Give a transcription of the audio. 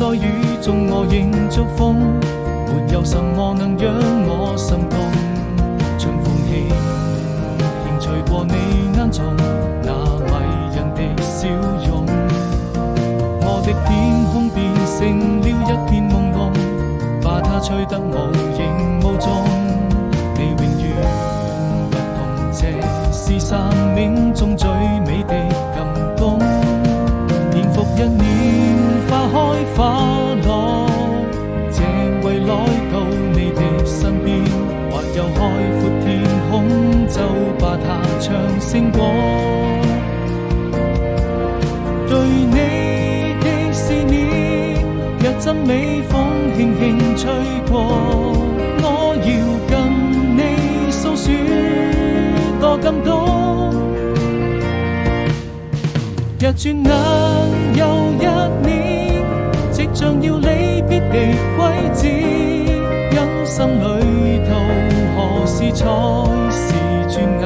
在雨中我仍祝福，沒有什麼能讓我心動。春風輕輕吹過你眼中那迷人的笑容，我的天空變成了一片朦朧，把它吹得無影無蹤。你永遠不同，這是生命中最美的感動。年復一年，花開花落，這為來到你的身邊，或有海闊天空，就把它唱勝過。對你的思念，若陣微風輕輕吹過，我要跟你訴說多感動。若轉眼又一年，即將要離別的季節，人生旅途何時才是轉眼？